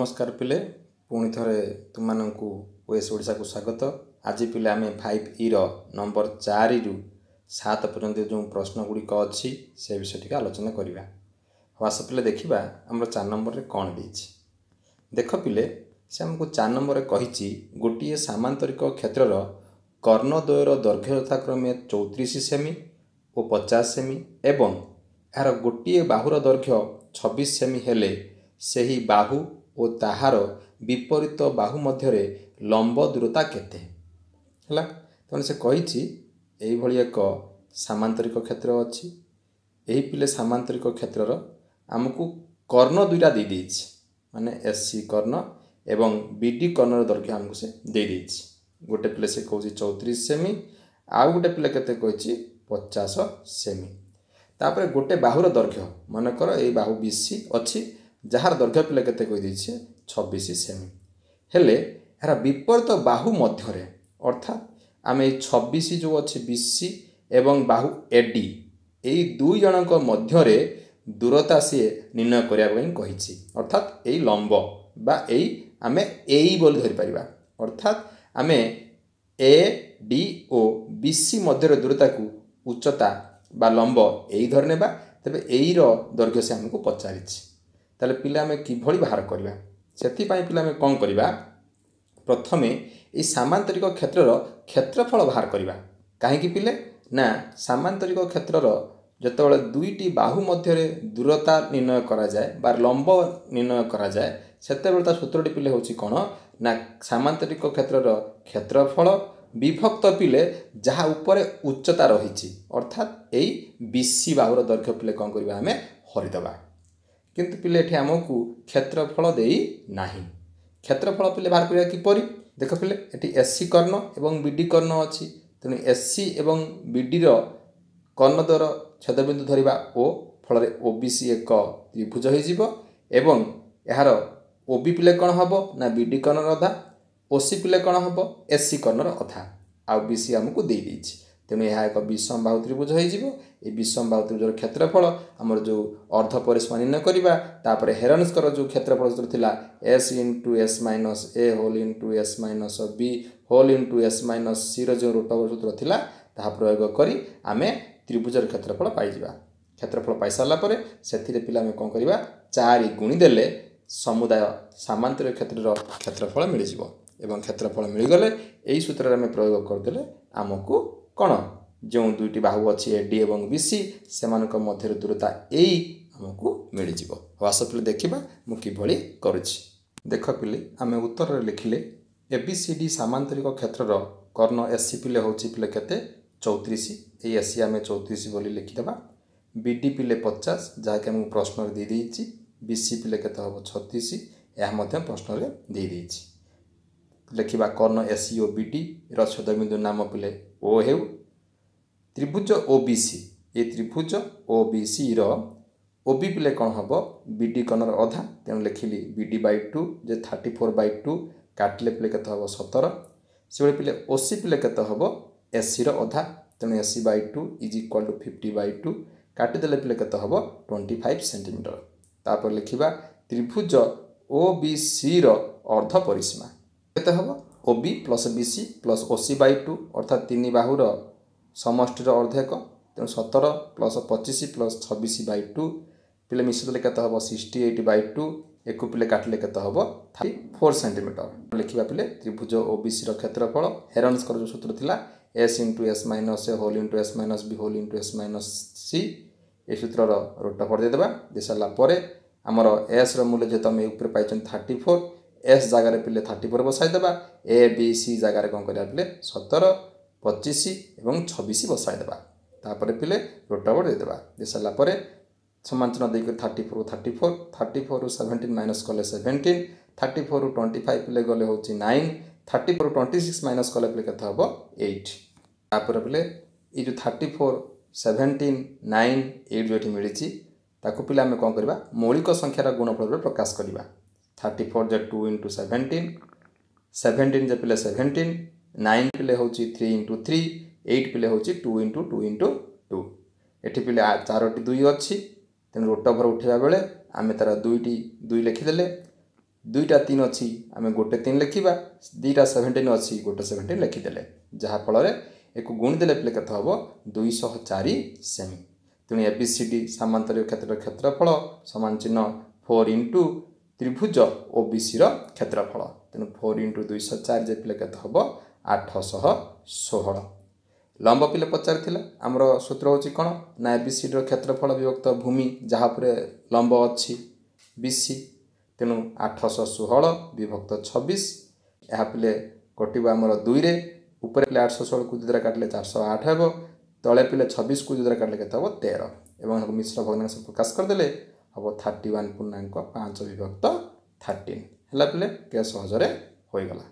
नमस्कार पिले पुणी थे तुम ओएस ओडिशा को स्वागत। आज पिले आम 5E नंबर 4 रु 7 पर्यंत जो प्रश्न गुड़िक अच्छी से विषय टी आलोचना करवा। ह्वास पिले देखा आम 4 नंबर रे कौन देछि। देख पिले से आमको 4 नंबर रे कहिछि गोटे सामांतरिक क्षेत्रर कर्णद्वयर दैर्घ्य यथाक्रमे 34 सेमी और 50 सेमी एवं यार गोटे बाहुर दैर्घ्य 26 सेमी हेले सही बाहु और ताहार विपरीत बाहु मध्यरे लंब दूरता केते हला। तेणु से कही एक सामांतरिक क्षेत्र अच्छी यही पिले सामांतरिक क्षेत्रर आमको कर्ण दुईटा दे देछि माने एससी कर्ण एवं बीडी कर्णर दैर्घ्य आमको से दे देछि। गोटे पिले से कहूँ 34 सेमी आउ गोटे पिले केते कही 50 सेमी। तापर गोटे बाहुर दैर्घ्य मनकर ये बाहु बीसी अच्छी जार दैर्घ्य पिले केते कही देछि 26 सेमी हेले यार विपरीत बाहु मध्यरे अर्थात आम 26 जो अच्छी बीसी एवं बाहु एडी यही दुई जनक मध्यरे दूरता सी निर्णय करने कही अर्थात यही लंब बा यही आम ए बोली धरी पारिबा अर्थात आम ए डी ओ बीसी मध्य दूरता को उच्चता बा लंब यही धरने तेरे यही दैर्घ्य से आमको पचारि ताले पिले आम किभली बाहर करवा से पिले आम कौन करवा प्रथमे ये सामांतरिक क्षेत्रर क्षेत्रफल बाहर करवा कहीं पिले ना सामांतरिक क्षेत्रर जितेबाला दुईटी बाहु मध्य दूरता निर्णय करा जाए बा लंब निर्णय करा जाए सेतेबेले सूत्रटी पिले होची कौन ना सामांतरिक क्षेत्रर क्षेत्रफल विभक्त पिले जहाँ उपरे उच्चता रही अर्थात यही बीसी बाहुर दैर्घ्य पिले कौन करवा आम हरिदबा किंतु पिले एठी आमको क्षेत्रफल देई नाही। क्षेत्रफल पिले बाहर करिया किपरि देख पिले एठी एससी कर्ण एवं बीडी कर्ण अछि तेणु एससी एवं बीडी रो कर्ण द्वारा छेदबिंदु धरिबा ओ फल ओबीसी एक त्रिभुज हो जिवो एवं यार ओबी पिले कौन हबो ना बीडी कर्ण अधा ओसी पिले कौन हबो एससी कर्ण अधा आउ बीसी आमको दे देछि तेणु यह एक विषम बाहु त्रिभुज हो विषम बाहु त्रिभुजर क्षेत्रफल आमर जो अर्ध परिसीमा निर्णय करवा तापर हेरन्सकर जो क्षेत्रफल सूत्र थिला S into S minus A whole into S minus B whole into S minus C जो रूट ओवर सूत्र थिला ताहा प्रयोग करी आमे त्रिभुजर क्षेत्रफल पाइजिबा। क्षेत्रफल पाई सारा पर से पिला आम कौन करवा 4 गुणी देले समुदाय सामांतरिक क्षेत्रर क्षेत्रफल मिल जिवो एवं क्षेत्रफल मिलगले यही सूत्र आम प्रयोग करदेले आमको कौन जो दुईटी बाहु अच्छी एडी एवं बीसी से मध्य दूरता यही आमको मिल जाव। ह्वास पिले देखा मुझे किभली करुछि देख पिले आम उत्तर लिखिले एबीसीडी सामांतरिक क्षेत्रर कर्ण एससी पिले हूँ पिले केते 34 ये एससी आम 34 बोली लिखिदेबा बीडी पिले 50 जहाँकि आमको प्रश्न दे देछि बीसी पिले केते हम 36 यह प्रश्न दे देछि लिखा कर्ण एससी और बीडी छेदबिंदु नाम पिले ओ हेउ त्रिभुज ओबीसी ये त्रिभुज ओबीसी रो ओबी पिले कौन हम बीडी कर्णर अधा तेणु लिखिली बीडी बाई 2 जे 34/2 काटिले पिले केते हम 17 से पिले ओसी पिले केते हम एससी रो अधा तेणु SC by 2 is equal to 50/2 काटिदेले पिले केते हम 25 सेंटीमीटर। तापर लिखिबा त्रिभुज ओबीसी रो अर्ध परिसीमा केते हम OB plus BC plus OC by 2 अर्थात 3 बाहुर समष्टिर अर्धेक तेणु 17 प्लस 25 प्लस 26/2 पिले मिश्र केते हम 68/2 एक पिले काटिले केते हम 34 सेंटीमीटर। लिखा पिले त्रिभुज ओबीसी रो क्षेत्रफल हेरन्सकर जो सूत्र थिला S into S minus A whole into S minus B whole into S minus C ये सूत्र रोट कर देदेबा दे सारा पर आमर एस मूल्य जेहेतु आम ऊपर पाई 34 एस जगार पिले 34 बसाईदेबा ए बी सी जगार कौन करा पिले 17 25 एवं 26 बसाईदेबा तापर पिले रोटावर देदेबा दे सारा पर समान चिन्ह देकर 34 34 17 माइनस कले 17 34 25 पिले गले हूँ 9 34 26 माइनस कले पिले केते हम 8 तापर पिले ये जो 34 17 9 8 जो मिली ताको पिले आम कौन करवा मौलिक संख्यार गुणफल प्रकाश करवा 34 जे 2 इंटू 17 17 जे पिले 17 9 पिले हूँ 3 इंटू 3 8 पिले हूँ 2 इंटू 2 इंटू 2 एटी पिले 4टी 2 अच्छी तेणु रोट ओवर उठा बेले आम तार 2टी 2 लिखिदेले दुईटा 3 अच्छी आम गोटे 3 लिखा दुईटा 17 अच्छी गोटे 17 लिखिदे जहाँफल एक गुणिदेले पे कत हम 204 सेमी। तेणु एबीसीडी सामांतरिक क्षेत्र क्षेत्रफल समान चिन्ह 4 इंटू त्रिभुज ओबीसी क्षेत्रफल। तेणु 4 इंटू 204 जे पे कत हम 816। लंब पिले पचार आमर सूत्र हूँ कौन ना एबीसीडी क्षेत्रफल विभक्त भूमि जहाँ पर लंब अच्छी बीसी। तेणु 816 विभक्त 26 यह पिले कटो आमर 2 रे ऊपर पिले 816 को द्वारा काटिले 408 हे तले पिले 26 को द्वारा काटिले केते हम 13 एवं मिश्र भग्नांश प्रकाश करदे हम 31.5 विभक्त 13 है पिले के सहजरे होईगला।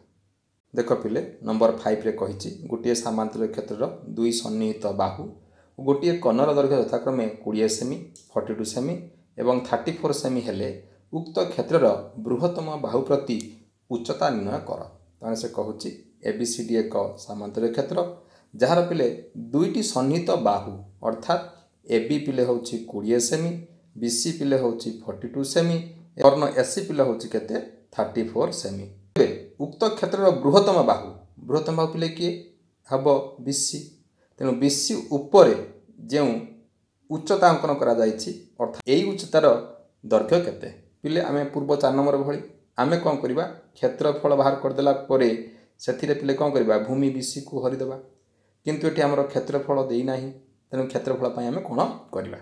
देख पिले नंबर 5 रे कही गोटे सामांतरिक क्षेत्र दुई सन्निहित बाहु गोटे कर्णर दैर्घ्य यथाक्रमे 20 सेमी 42 सेमी एवं 34 सेमी हेले उक्त क्षेत्रर बृहत्तम बाहु प्रति उच्चता निर्णय कर। ताने से कहूँ एबीसीडी एक सामांतरिक क्षेत्र जार पिले दुईटी सन्निहित बाहु अर्थात एबी पिले हूँ 20 सेमी बीसी पिले हूँ 42 सेमी कर्ण एसी पिले हूँ केते 34 सेमी। उक्त क्षेत्र बृहत्तम बाहु पिले किए हम बीसी। तेणु बीसी उपर जो उच्चता अंकन करा जायछि अर्थात यही उच्चतार दैर्घ्य केते पिले आमे पूर्व 4 नंबर भली आमे कौन करवा क्षेत्रफल बाहर करदेला परे से पिले कौन करवा भूमि बीसी को हरिदेवा किंतु ये आमर क्षेत्रफल देना तेणु क्षेत्रफल आम कौन करवा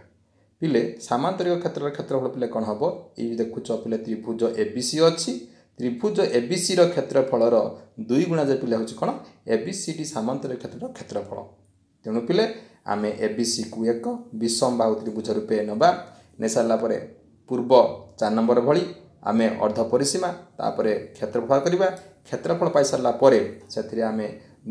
पिले सामांतरिक क्षेत्र क्षेत्रफल पिले कौन हम ये देखुच पिले त्रिभुज एबीसी अच्छी त्रिभुज एबीसी क्षेत्रफल 2 गुणा जे पिले हूँ कौन एबीसीडी सामांतरिक क्षेत्र क्षेत्रफल। तेणु पिले आम एबीसी को एक विषम बाहु त्रिभुज रूपे नवा नहीं सारापर पूर्व 4 नंबर भली आम अर्ध परिसीमा तापर क्षेत्रफल करवा क्षेत्रफल पाई सारापर से आम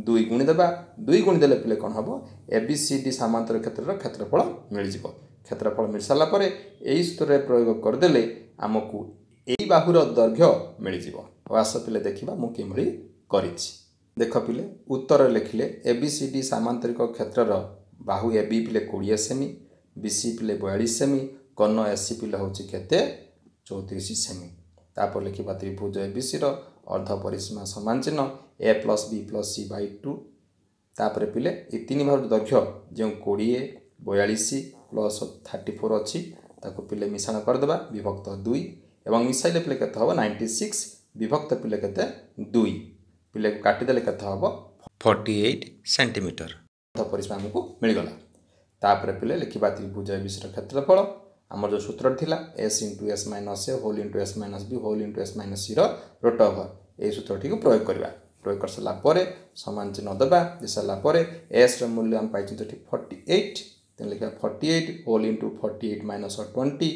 2 गुणिदेवा 2 गुणिदेले पिले कौन हम एबीसीडी सामांतरिक क्षेत्र क्षेत्रफल मिल जाव। क्षेत्रफल मिल सारापर यही सूत्र प्रयोग करदेले आमको यही बाहुर दैर्घ्य मिल जाव। आस पिले देखा मुझे करी देख पिले उत्तर लिखिले एबीसीडी सामांतरिक क्षेत्रर बाहु एबी पिले 20 सेमी बीसी पिले 42 सेमी कर्ण एसी पिले हूँ केते 34 सेमी। तापर लिखा त्रिभुज एबीसी अर्ध परिसीमा समान चिन्ह A plus B plus C by 2 तापर पिले ये 3 बाहु दैर्घ्य जो 20 42 प्लस 34 अच्छी ताको पिले मिश्रण करदे विभक्त 2 एवं मिसाइले पिले केते हम 96 विभक्त पिले केते 2 पिले काटिदेले केते हम 48 सेंटीमीटर अर्ध परिसीमा हमको मिलगला। तापर पिले लिखा त्रिभुज एबीसी क्षेत्रफल आमर जो सूत्र थिला S into S minus A whole into S minus B whole into S minus C root over यही सूत्रटी को प्रयोग करवा प्रयोग कर सारापर सामान चिन्ह देवा दे सारापर एस मूल्य आम पाई 48 तेन लिखा 48 whole into 48 minus 20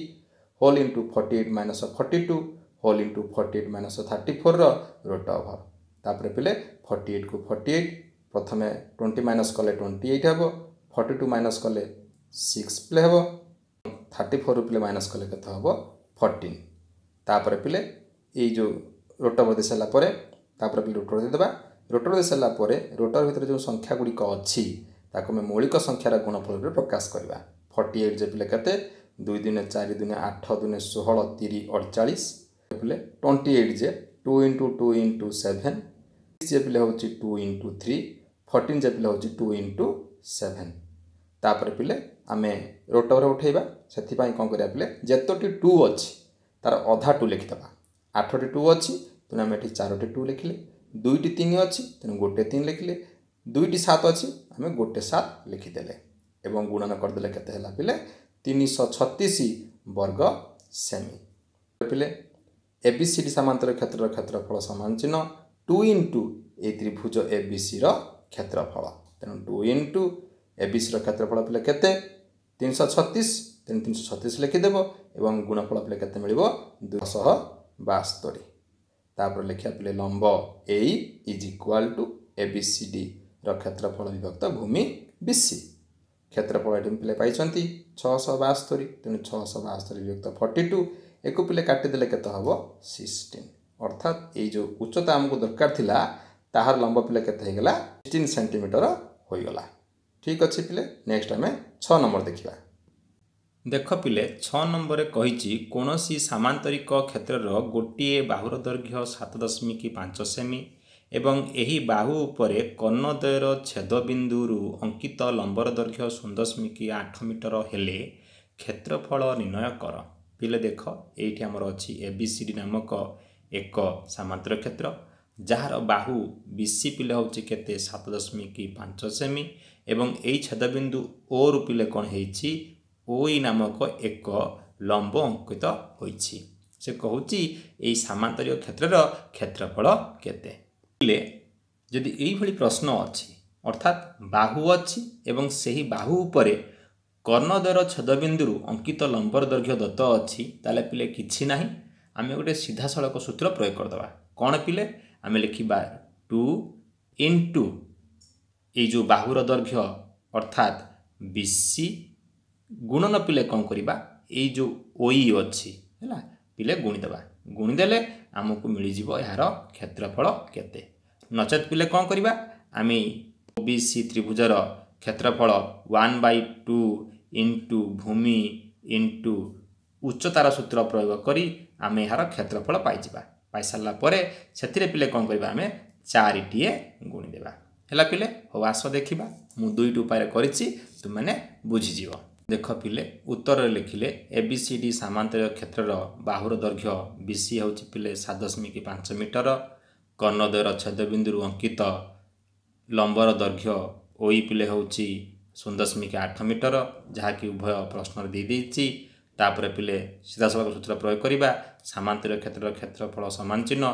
whole into 48 minus 42 whole into 48 minus 34 root over. तापर पिले 48 को 48 प्रथम 20 माइनस कले 28 हम 42 माइनस कले 6 पिले हम 34 पिले माइनस कले कत हम 14 तापर पिले ये जो रोटर दे सारापर तापर पिले रोटर देदेबा रोटर दे सारापर रोटर भितर जो संख्या गुड़िक अच्छी ताको में मौलिक संख्यार गुणफल प्रकाश करवा 48 जे पिले केते 2 दुने 4 दुने 8 दुने 16 30 48 पिले 28 जे 2 इंटू 2 इंटू 7 जे पिले हूँ 2 इंटू 3 14 जे पिले हूँ 2 इंटू 7 तापर पिले आम रोटर उठेबा से कौन करा पिले जेतोटी 2 अच्छी तार अधा 2 लिखिदेवा 8टी 2 अच्छी तेणु आम ये 4टी 2 लिखिले 2टी 3 अच्छी तेणु गोटे 3 लिखिले 2टी 7 अच्छी आम गोटे 7 लिखिदेले एवं गुणन करदे केते हला पिले 336 वर्ग सेमी। पिले एबीसीडी सामांतरिक क्षेत्र क्षेत्रफल समान चिन्ह 2 इंटू ए त्रिभुज एबीसी क्षेत्रफल तेणु 2 इंटू एबीसी क्षेत्रफल पिले केते 336 तेणु 336 लिखिदेव एवं गुणफल पिले केते मिलिबो 272। तापर लिखा पिले लंब ए इज इक्वाल टू एबीसीडी क्षेत्रफल विभक्त भूमि बीसी क्षेत्रफल ये पिले पाई 672 तेणु 672 विभक्त 42 एक पिले काटिदेले केते हम 16 अर्थात ये जो उच्चता आमको दरकार थिला ताहार लंब पिले केते होगला 16 सेंटीमीटर होगला। ठीक अच्छे पिले नेक्स्ट आम 6 नंबर देखा देख पिले 6 नंबर कही कौन सामांतरिक क्षेत्र गोटे बाहुर दैर्घ्य 7.5 सेमी एवं यही बाहु उपरे कर्णद्वयर छेदबिंदु अंकित लंबर दैर्घ्य 0.8 मीटर हेले क्षेत्रफल निर्णय कर। पिले देख ये आमर अच्छी एबीसीडी नामक एक सामांतरिक क्षेत्र जार बाहु बीसी पिले हूँ केते 7.5 सेमी एवं यही छेदबिंदु ओ रु पिले कौन होइछि ओई नामक एक लंब अंकित होइछि। से कहूँ यही सामांतरिक क्षेत्र क्षेत्रफल केते। जदि यही प्रश्न अच्छी अर्थात बाहु अच्छी एवं सही बाहु उपरे कर्णद्वयर छेदबिंदु अंकित लंबर दैर्घ्य दत्त अच्छी ताले पिले किछि नाही आमे गोटे सीधा सड़क सूत्र प्रयोग करदबा। कौन पिले आमे लिखिबा 2 इंटू ये जो बाहुर दैर्घ्य अर्थात बीसी गुणन पिले कौन करिबा ये जो ओई अच्छी है पिले गुणीदेवा गुणीदेले आमको मिल जिवो यार क्षेत्रफल केते। नचेत पिले कौन करिबा आमे ओबीसी त्रिभुजर क्षेत्रफल 1/2 इंटू भूमि इंटू उच्चतार सूत्र प्रयोग करी आमे यार क्षेत्रफल पाइजिबा। पाई सारा पर से पिले कौन करिबा आमे 4 टीए गुणीदेवा है पिले। हो आस देखा मु 2टी उपाय करिछि तुम माने बुझीजिव। देख पिले उत्तर लिखिले एबीसीडी सामांतरिक क्षेत्र बाहुर दैर्घ्य बीसी हूँ पिले 7.5 मीटर कर्णद्वयर छेदबिंदु अंकित लंबर दैर्घ्य ओई पिले हूँ 0.8 मीटर जहाँकि उभय प्रश्न दे देछि। तापर पिले सीधा सड़क सूत्र प्रयोग करिबा सामांतरिक क्षेत्र क्षेत्रफल समान चिन्ह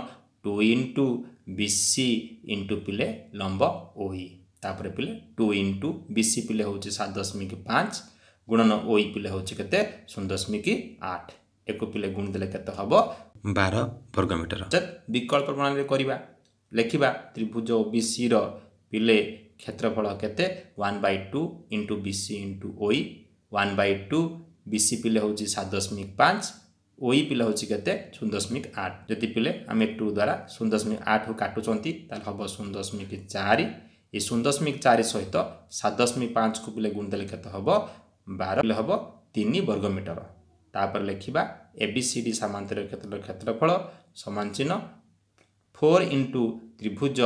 2 इंटू बीसी इंटू पिले लंब ओई तापर पिले 2 इंटू बीसी पिले हूँ 7.5 गुणन ओई पिले हूँ केते 0.8 एक पिले गुण देले केते हबो 12 वर्ग मीटर। विकल्प प्रणाली करिबा लिखिबा त्रिभुज ओबीसी रो पिले क्षेत्रफल केते 1/2 इंटू बीसी इंटू ओई 1/2 बीसी पिले हूँ 7.5 ओई पिले हूँ केते 0.8 जदि पिले आम 2 द्वारा 0.8 काटुचंती ताल हबो 0.4 ये 0.4 सहित 7.5 को पिले गुण देले केते हबो 12 पिले हबो 3 वर्ग मीटर। तापर लिखिबा एबीसीडी सामांतरिक क्षेत्र क्षेत्रफल समान चिन्ह 4 इंटू त्रिभुज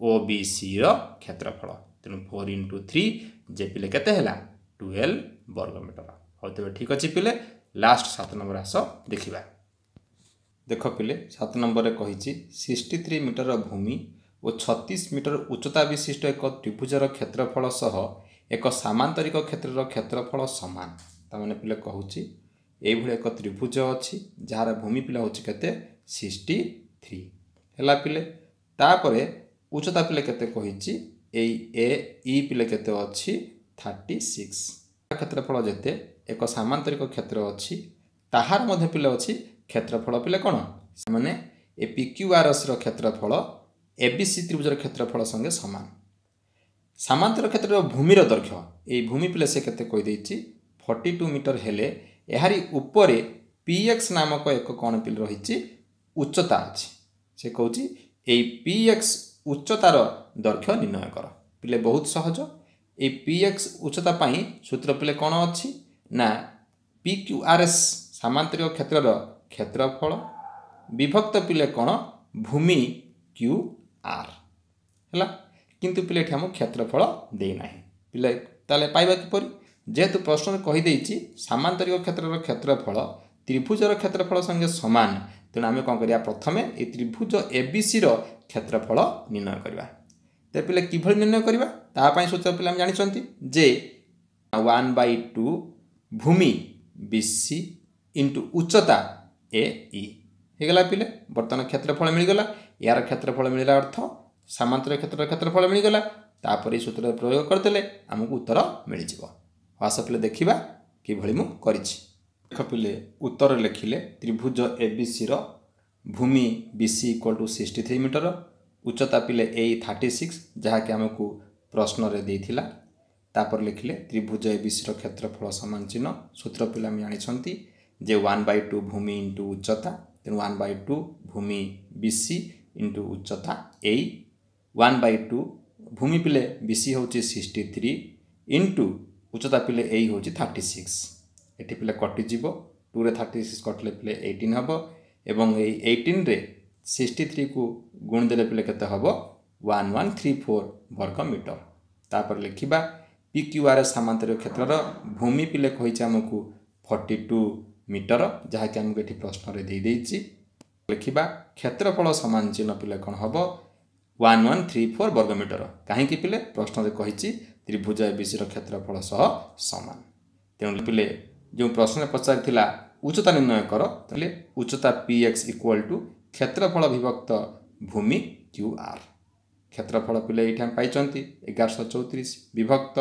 ओबीसी रो क्षेत्रफल तेणु 4 इंटू 3 जे पिले केते हैला 12 वर्ग मीटर। हो तबे ठीक अछि पिले लास्ट 7 नंबर आस देखिबा। देख पिले 7 नंबर कहिछि 63 मीटर भूमि और 36 मीटर उच्चता विशिष्ट एक त्रिभुजर क्षेत्रफल सह एक सामांतरिक क्षेत्र क्षेत्रफल समान ताने पिले कहूछि एभଳି एक त्रिभुज अच्छी जार भूमि पिला होछि केते 63 हैला पिले। तापरे उच्चता पिले केते कहिछि एई ए ई पिले केते अछि 36 क्षेत्रफल जेते एक सामांतरिक क्षेत्र अच्छी ताहार मध्य पिले अछि क्षेत्रफल पिले कोन माने ए PQRS रो क्षेत्रफल एबीसी त्रिभुजर क्षेत्रफल संगे समान। सामांतरिक क्षेत्र भूमिर दैर्घ्य ए भूमि पिले से केते कहि दैछि 42 मीटर हेले एहारी उपरे PX नामक एक कोण पिले रहिछि उच्चता अछि से कहूछि ए PX उच्चतार दैर्घ्य निर्णय कर। पिले बहुत सहज ए PX उच्चता पाई सूत्र पिले कोन अछि ना PQRS सामांतरिक क्षेत्रर क्षेत्रफल विभक्त पिले कोन भूमि QR हैला किंतु पिले हम क्षेत्रफल दे नाही पिले ताले पाइबा किपरि जेहेतु प्रश्न कहि देछि सामांतरिक क्षेत्रर क्षेत्रफल त्रिभुजर क्षेत्रफल संगे समान तेणु आम कौन करिया प्रथमे ए त्रिभुज एबीसी रो क्षेत्रफल निर्णय करिबा। ते पिले किभଳି निर्णय करिबा ता पई सूत्र पिले हम जानिछंती जे 1/2 भूमि बीसी इंटू उच्चता ए ई हेगला पिले वर्तमान क्षेत्रफल मिल गला यार क्षेत्रफल मिलला अर्थ सामांतरिक क्षेत्र क्षेत्रफल मिल गला तापर ई सूत्र प्रयोग करदेले हमको उत्तर मिल जिवो। आस पिले देखिबा किभଳି मु करिछि। देख पिले उत्तर लिखिले त्रिभुज एबीसी रो भूमि बीसी = 63 मीटर उच्चता पिले ए 36 जहाँ कि हमको प्रश्न रे देथिला। तापर लिखिले त्रिभुज एबीसी रो क्षेत्रफल समान चिन्ह सूत्र पिले हम जानिछंती जे 1/2 भूमि इंटू उच्चता तेणु 1/2 भूमि बीसी इंटू उच्चता ए 1/2 भूमि पिले बीसी हूँ 63 इंटू उच्चता पिले ए हूँ 36 एटी पिले कटिज 2 रे 36 कटले पिले 18 हम एवं 18 रे 63 को गुण देले पिले केते हबो 1134 वर्ग मीटर। तापर लिखिबा पी क्यू आर सामांतरिक क्षेत्रर भूमि पिले कहिছে हमकु 42 मीटर जहाँ कि हमको ये प्रश्न रे दे देछि। लिखिबा क्षेत्रफल समान चिन्ह पिले कौन हम 1134 वर्ग मीटर कहीं पिले प्रश्न रे कहिछि त्रिभुज एबीसी क्षेत्रफल सह समान। तेणु पिले जो प्रश्न पचारिथिला उच्चता निर्णय कर तले उच्चता px इक्वल टू क्षेत्रफल विभक्त भूमि qr। क्षेत्रफल पिले ये पाई 1134 विभक्त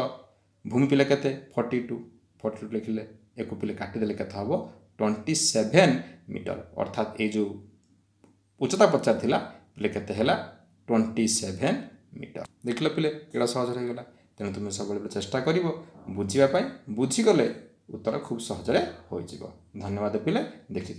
भूमि पिले केते 42 लिखिले एक पिले काटिदेले केते हम 27 मीटर अर्थात ये जो उच्चता पचार थिला पिले केते हैला 27 मीटर। देखिल पिले केड़ा सहज रही गला। तेणु तुम सब चेष्टा कर बुझापी बुझीगले उत्तर खूब सहज हो। धन्यवाद पिले देखि।